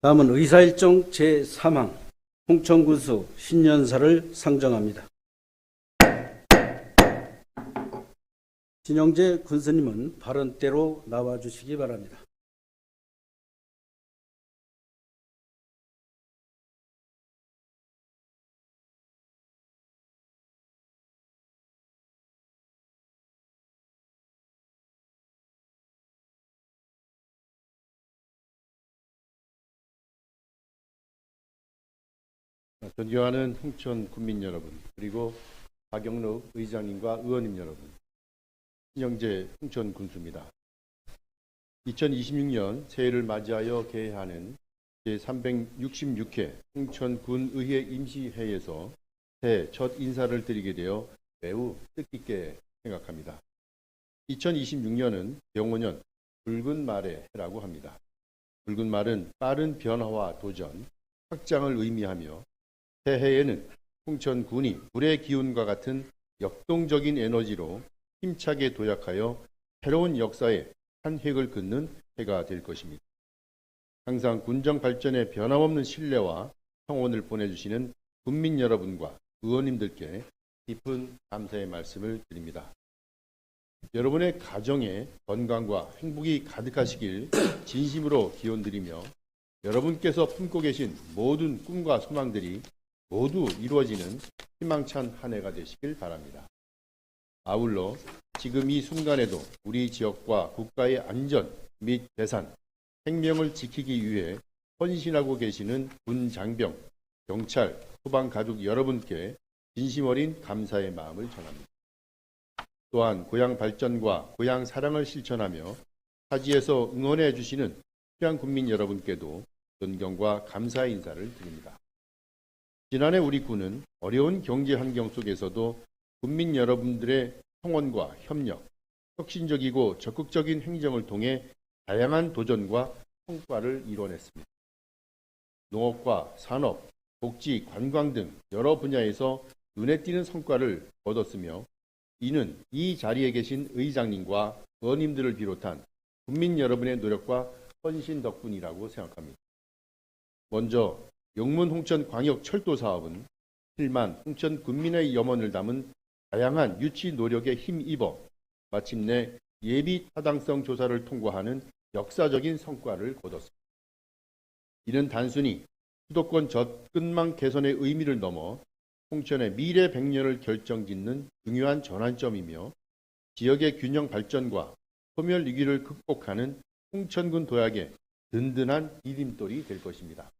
다음은 의사일정 제3항 홍천군수 신년사를 상정합니다. 진영재 군수님은 발언대로 나와주시기 바랍니다. 존경하는 홍천 군민 여러분, 그리고 박영록 의장님과 의원님 여러분, 신영재 홍천 군수입니다. 2026년 새해를 맞이하여 개회하는 제366회 홍천군의회 임시회에서 새해 첫 인사를 드리게 되어 매우 뜻깊게 생각합니다. 2026년은 병오년 붉은 말의 해라고 합니다. 붉은 말은 빠른 변화와 도전, 확장을 의미하며 새해에는 홍천군이 불의 기운과 같은 역동적인 에너지로 힘차게 도약하여 새로운 역사의 한 획을 긋는 해가 될 것입니다. 항상 군정 발전에 변함없는 신뢰와 성원을 보내주시는 군민 여러분과 의원님들께 깊은 감사의 말씀을 드립니다. 여러분의 가정에 건강과 행복이 가득하시길 진심으로 기원드리며 여러분께서 품고 계신 모든 꿈과 소망들이 모두 이루어지는 희망찬 한 해가 되시길 바랍니다. 아울러 지금 이 순간에도 우리 지역과 국가의 안전 및 재산, 생명을 지키기 위해 헌신하고 계시는 군 장병, 경찰, 소방 가족 여러분께 진심 어린 감사의 마음을 전합니다. 또한 고향 발전과 고향 사랑을 실천하며 타지에서 응원해 주시는 귀한 군민 여러분께도 존경과 감사의 인사를 드립니다. 지난해 우리 군은 어려운 경제 환경 속에서도 군민 여러분들의 성원과 협력, 혁신적이고 적극적인 행정을 통해 다양한 도전과 성과를 이뤄냈습니다. 농업과 산업, 복지, 관광 등 여러 분야에서 눈에 띄는 성과를 얻었으며 이는 이 자리에 계신 의장님과 의원님들을 비롯한 군민 여러분의 노력과 헌신 덕분이라고 생각합니다. 먼저 영문 홍천 광역 철도 사업은 7만 홍천 군민의 염원을 담은 다양한 유치 노력에 힘입어 마침내 예비 타당성 조사를 통과하는 역사적인 성과를 거뒀습니다. 이는 단순히 수도권 접근망 개선의 의미를 넘어 홍천의 미래 100년을 결정짓는 중요한 전환점이며 지역의 균형 발전과 소멸 위기를 극복하는 홍천군 도약의 든든한 디딤돌이 될 것입니다.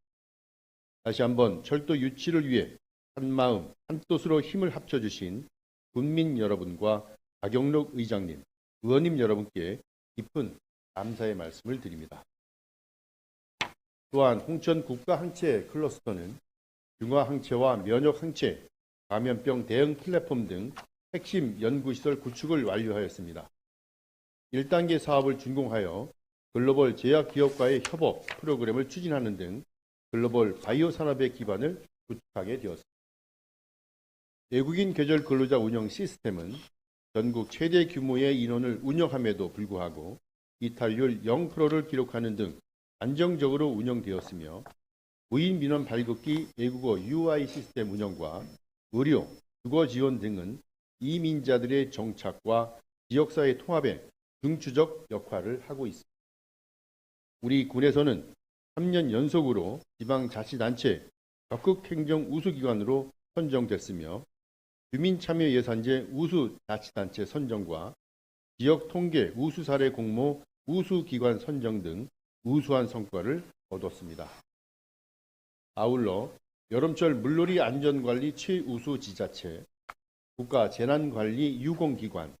다시 한번 철도 유치를 위해 한마음 한뜻으로 힘을 합쳐주신 군민 여러분과 박영록 의장님, 의원님 여러분께 깊은 감사의 말씀을 드립니다. 또한 홍천 국가항체 클러스터는 중화항체와 면역항체, 감염병 대응 플랫폼 등 핵심 연구시설 구축을 완료하였습니다. 1단계 사업을 준공하여 글로벌 제약기업과의 협업 프로그램을 추진하는 등 글로벌 바이오 산업의 기반을 구축하게 되었습니다. 외국인 계절 근로자 운영 시스템은 전국 최대 규모의 인원을 운영함에도 불구하고 이탈률 0%를 기록하는 등 안정적으로 운영되었으며 무인 민원 발급기 외국어 UI 시스템 운영과 의료, 주거 지원 등은 이민자들의 정착과 지역사회 통합에 중추적 역할을 하고 있습니다. 우리 군에서는 3년 연속으로 지방자치단체 적극행정 우수기관으로 선정됐으며 주민참여예산제 우수자치단체 선정과 지역통계 우수사례 공모 우수기관 선정 등 우수한 성과를 거뒀습니다. 아울러 여름철 물놀이 안전관리 최우수지자체, 국가재난관리 유공기관,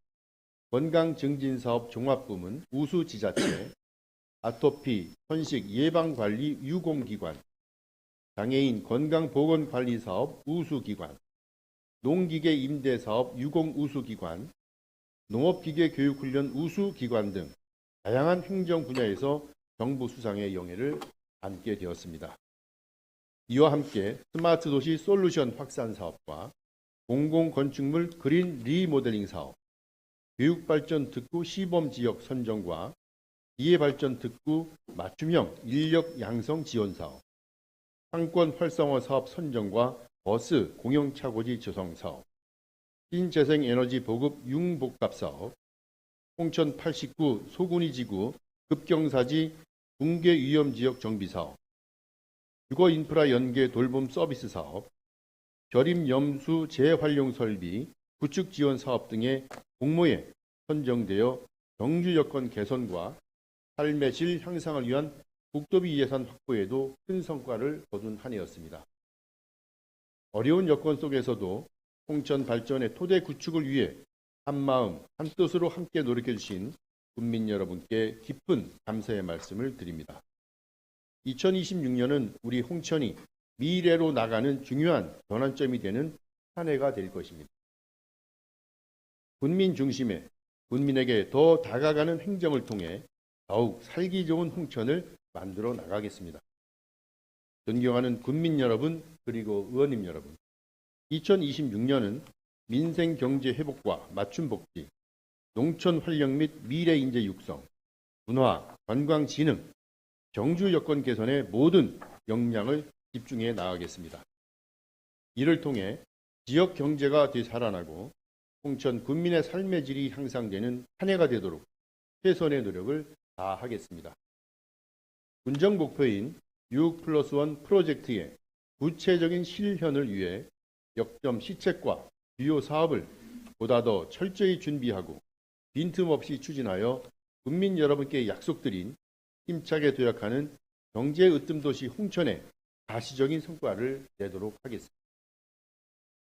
건강증진사업 종합부문 우수지자체, 아토피, 선식 예방관리 유공기관, 장애인 건강보건관리사업 우수기관, 농기계 임대사업 유공 우수기관, 농업기계 교육훈련 우수기관 등 다양한 행정 분야에서 정부 수상의 영예를 안게 되었습니다. 이와 함께 스마트 도시 솔루션 확산 사업과 공공건축물 그린 리모델링 사업, 교육발전 특구 시범지역 선정과 이해발전 특구 맞춤형 인력 양성 지원 사업, 상권 활성화 사업 선정과 버스 공영차고지 조성 사업, 신재생에너지 보급 융복합 사업, 홍천 89 소군이 지구 급경사지 붕괴 위험 지역 정비 사업, 주거 인프라 연계 돌봄 서비스 사업, 저림 염수 재활용 설비 구축 지원 사업 등의 공모에 선정되어 경주 여건 개선과 삶의 질 향상을 위한 국도비 예산 확보에도 큰 성과를 거둔 한 해였습니다. 어려운 여건 속에서도 홍천 발전의 토대 구축을 위해 한마음 한뜻으로 함께 노력해 주신 국민 여러분께 깊은 감사의 말씀을 드립니다. 2026년은 우리 홍천이 미래로 나가는 중요한 전환점이 되는 한 해가 될 것입니다. 국민 중심의 국민에게 더 다가가는 행정을 통해 더욱 살기 좋은 홍천을 만들어 나가겠습니다. 존경하는 국민 여러분 그리고 의원님 여러분, 2026년은 민생 경제 회복과 맞춤 복지, 농촌 활력 및 미래 인재 육성, 문화, 관광 진흥, 경주 여건 개선에 모든 역량을 집중해 나가겠습니다. 이를 통해 지역 경제가 되살아나고 홍천 국민의 삶의 질이 향상되는 한 해가 되도록 최선의 노력을 다하겠습니다. 군정 목표인 6+1 프로젝트의 구체적인 실현을 위해 역점 시책과 주요 사업을 보다 더 철저히 준비하고 빈틈없이 추진하여 국민 여러분께 약속드린 힘차게 도약하는 경제 으뜸도시 홍천의 가시적인 성과를 내도록 하겠습니다.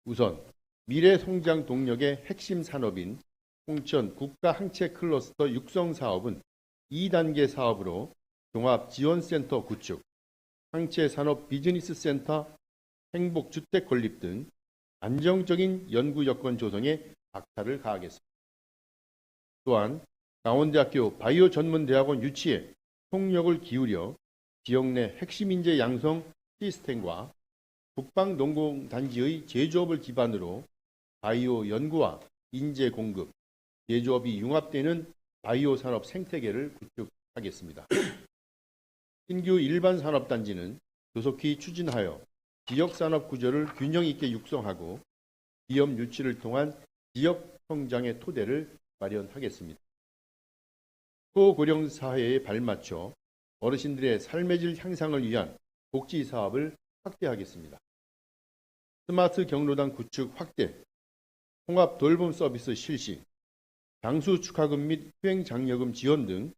우선 미래 성장 동력의 핵심 산업인 홍천 국가항체 클러스터 육성 사업은 2단계 사업으로 종합지원센터 구축, 항체산업 비즈니스센터, 행복주택 건립 등 안정적인 연구 여건 조성에 박차를 가하겠습니다. 또한 강원대학교 바이오 전문대학원 유치에 총력을 기울여 지역 내 핵심 인재 양성 시스템과 국방농공단지의 제조업을 기반으로 바이오 연구와 인재 공급, 제조업이 융합되는 바이오 산업 생태계를 구축하겠습니다. 신규 일반 산업단지는 조속히 추진하여 지역산업 구조를 균형 있게 육성하고 기업 유치를 통한 지역 성장의 토대를 마련하겠습니다. 소고령 사회에 발맞춰 어르신들의 삶의 질 향상을 위한 복지 사업을 확대하겠습니다. 스마트 경로당 구축 확대, 통합 돌봄 서비스 실시, 장수 축하금 및 수행 장려금 지원 등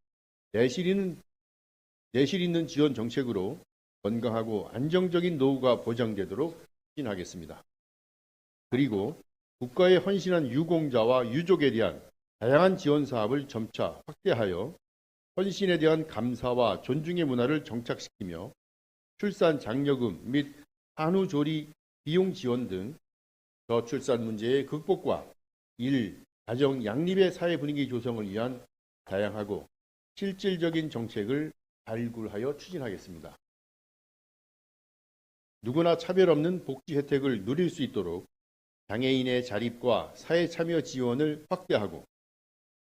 내실 있는 지원 정책으로 건강하고 안정적인 노후가 보장되도록 추진하겠습니다. 그리고 국가에 헌신한 유공자와 유족에 대한 다양한 지원 사업을 점차 확대하여 헌신에 대한 감사와 존중의 문화를 정착시키며 출산 장려금 및 산후조리 비용 지원 등 저출산 문제의 극복과 가정 양립의 사회 분위기 조성을 위한 다양하고 실질적인 정책을 발굴하여 추진하겠습니다. 누구나 차별 없는 복지 혜택을 누릴 수 있도록 장애인의 자립과 사회 참여 지원을 확대하고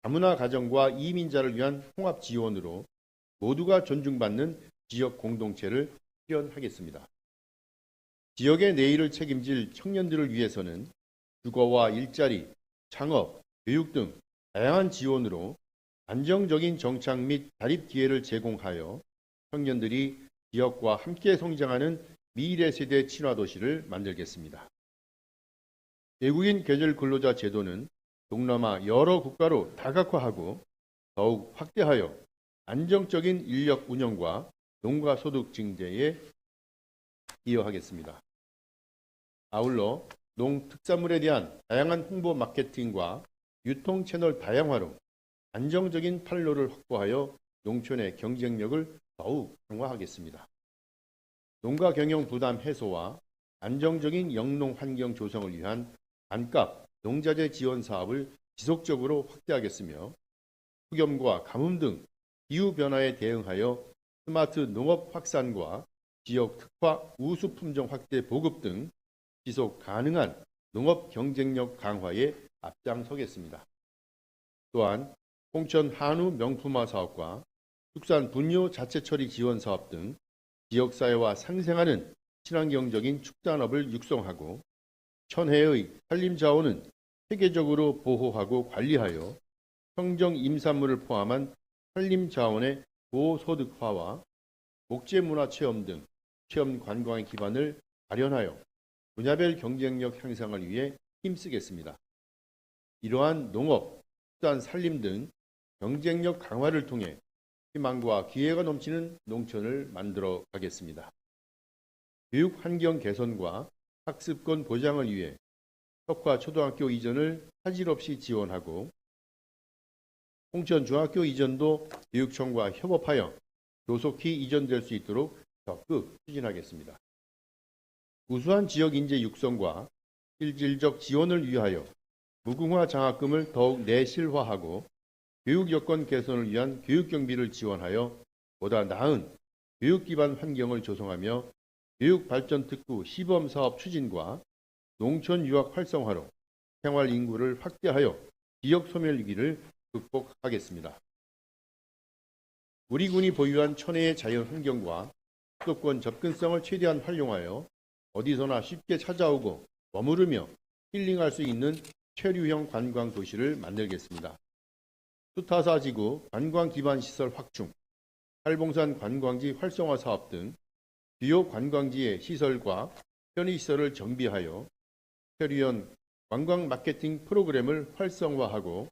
다문화 가정과 이민자를 위한 통합 지원으로 모두가 존중받는 지역 공동체를 실현하겠습니다. 지역의 내일을 책임질 청년들을 위해서는 주거와 일자리, 창업, 교육 등 다양한 지원으로 안정적인 정착 및 자립 기회를 제공하여 청년들이 지역과 함께 성장하는 미래 세대 친화 도시를 만들겠습니다. 외국인 계절 근로자 제도는 동남아 여러 국가로 다각화하고 더욱 확대하여 안정적인 인력 운영과 농가 소득 증대에 기여하겠습니다. 아울러 농특산물에 대한 다양한 홍보 마케팅과 유통 채널 다양화로 안정적인 판로를 확보하여 농촌의 경쟁력을 더욱 강화하겠습니다. 농가 경영 부담 해소와 안정적인 영농 환경 조성을 위한 반값 농자재 지원 사업을 지속적으로 확대하겠으며 폭염과 가뭄 등 기후변화에 대응하여 스마트 농업 확산과 지역 특화 우수 품종 확대 보급 등 지속 가능한 농업 경쟁력 강화에 앞장서겠습니다. 또한 홍천 한우 명품화 사업과 축산 분뇨 자체 처리 지원 사업 등 지역사회와 상생하는 친환경적인 축산업을 육성하고 천혜의 산림 자원은 체계적으로 보호하고 관리하여 청정 임산물을 포함한 산림 자원의 고소득화와 목재문화 체험 등 체험 관광의 기반을 마련하여 분야별 경쟁력 향상을 위해 힘쓰겠습니다. 이러한 농업, 축산, 산림 등 경쟁력 강화를 통해 희망과 기회가 넘치는 농촌을 만들어 가겠습니다. 교육 환경 개선과 학습권 보장을 위해 석화 초등학교 이전을 차질 없이 지원하고 홍천 중학교 이전도 교육청과 협업하여 조속히 이전될 수 있도록 적극 추진하겠습니다. 우수한 지역 인재 육성과 실질적 지원을 위하여 무궁화 장학금을 더욱 내실화하고 교육 여건 개선을 위한 교육 경비를 지원하여 보다 나은 교육 기반 환경을 조성하며 교육 발전 특구 시범 사업 추진과 농촌 유학 활성화로 생활 인구를 확대하여 지역 소멸 위기를 극복하겠습니다. 우리 군이 보유한 천혜의 자연 환경과 수도권 접근성을 최대한 활용하여 어디서나 쉽게 찾아오고 머무르며 힐링할 수 있는 체류형 관광 도시를 만들겠습니다. 수타사지구 관광 기반 시설 확충, 팔봉산 관광지 활성화 사업 등 주요 관광지의 시설과 편의시설을 정비하여 체류형 관광 마케팅 프로그램을 활성화하고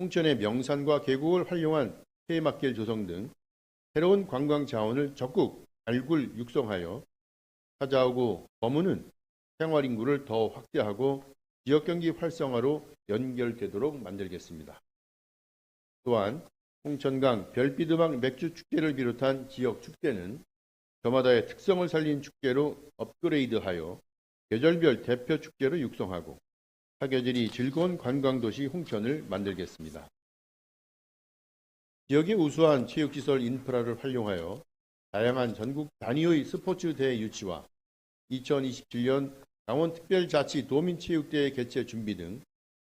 홍천의 명산과 계곡을 활용한 테마길 조성 등 새로운 관광 자원을 적극 발굴 육성하여 찾아오고 머무는 생활 인구를 더 확대하고 지역 경기 활성화로 연결되도록 만들겠습니다. 또한 홍천강 별비드막 맥주 축제를 비롯한 지역 축제는 저마다의 특성을 살린 축제로 업그레이드하여 계절별 대표 축제로 육성하고 사계절이 즐거운 관광도시 홍천을 만들겠습니다. 지역의 우수한 체육시설 인프라를 활용하여 다양한 전국 단위의 스포츠 대회 유치와 2027년 강원특별자치 도민체육대회 개최 준비 등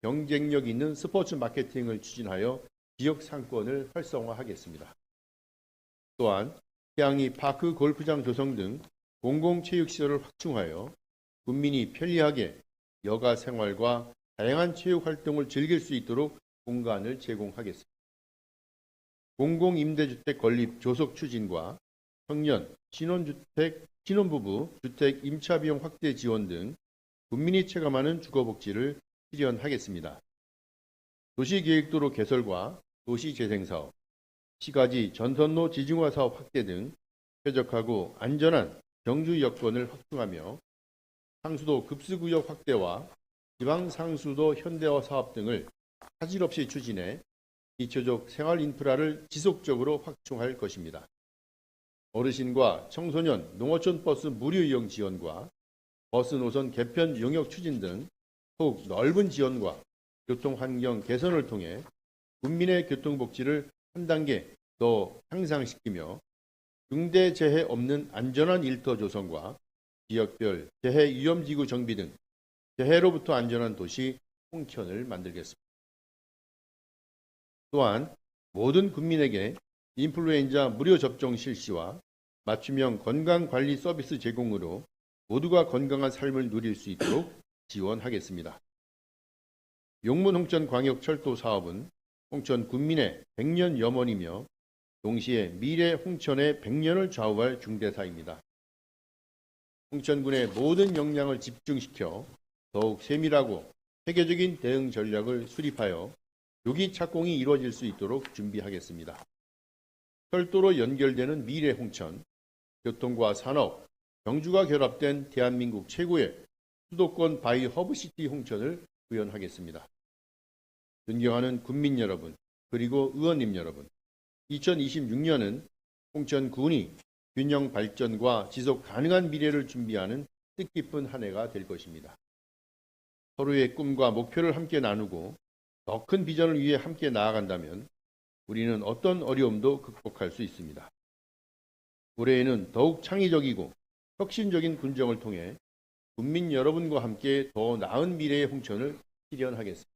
경쟁력 있는 스포츠 마케팅을 추진하여 지역 상권을 활성화하겠습니다. 또한 태양리 파크 골프장 조성 등 공공체육시설을 확충하여 국민이 편리하게 여가 생활과 다양한 체육 활동을 즐길 수 있도록 공간을 제공하겠습니다. 공공임대주택 건립 조속 추진과 청년, 신혼주택, 신혼부부 주택 임차비용 확대 지원 등 국민이 체감하는 주거복지를 실현하겠습니다. 도시계획도로 개설과 도시재생사업, 시가지 전선로 지중화 사업 확대 등 쾌적하고 안전한 경주 여건을 확충하며 상수도 급수구역 확대와 지방상수도 현대화 사업 등을 차질 없이 추진해 기초적 생활 인프라를 지속적으로 확충할 것입니다. 어르신과 청소년 농어촌 버스 무료 이용 지원과 버스 노선 개편 용역 추진 등 더욱 넓은 지원과 교통환경 개선을 통해 국민의 교통복지를 한 단계 더 향상시키며 중대재해 없는 안전한 일터 조성과 지역별 재해 위험지구 정비 등 재해로부터 안전한 도시 홍천을 만들겠습니다. 또한 모든 국민에게 인플루엔자 무료 접종 실시와 맞춤형 건강관리 서비스 제공으로 모두가 건강한 삶을 누릴 수 있도록 지원하겠습니다. 용문 홍천 광역철도 사업은 홍천 군민의 100년 염원이며 동시에 미래 홍천의 100년을 좌우할 중대사입니다. 홍천군의 모든 역량을 집중시켜 더욱 세밀하고 체계적인 대응 전략을 수립하여 요기 착공이 이루어질 수 있도록 준비하겠습니다. 철도로 연결되는 미래 홍천, 교통과 산업, 경주가 결합된 대한민국 최고의 수도권 바이 허브시티 홍천을 구현하겠습니다. 존경하는 국민 여러분, 그리고 의원님 여러분, 2026년은 홍천군이 균형 발전과 지속 가능한 미래를 준비하는 뜻깊은 한 해가 될 것입니다. 서로의 꿈과 목표를 함께 나누고 더 큰 비전을 위해 함께 나아간다면 우리는 어떤 어려움도 극복할 수 있습니다. 올해에는 더욱 창의적이고 혁신적인 군정을 통해 국민 여러분과 함께 더 나은 미래의 홍천을 실현하겠습니다.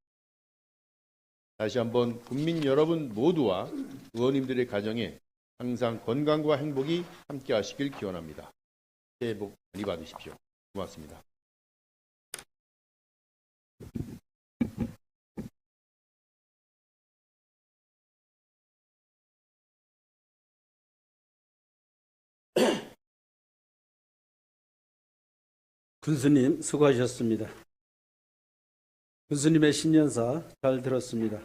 다시 한번 국민 여러분 모두와 의원님들의 가정에 항상 건강과 행복이 함께 하시길 기원합니다. 새해 복 많이 받으십시오. 고맙습니다. 군수님 수고하셨습니다. 군수님의 신년사 잘 들었습니다.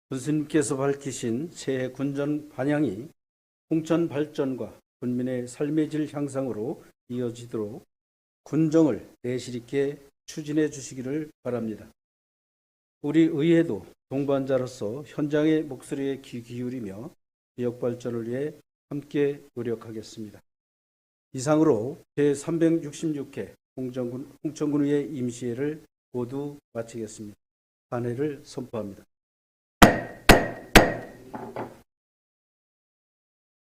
군수님께서 밝히신 새해 군정 반향이 홍천 발전과 군민의 삶의 질 향상으로 이어지도록 군정을 내실 있게 추진해 주시기를 바랍니다. 우리 의회도 동반자로서 현장의 목소리에 귀 기울이며 지역 발전을 위해 함께 노력하겠습니다. 이상으로 제366회 홍천군의회 임시회를 모두 마치겠습니다. 반회를 선포합니다.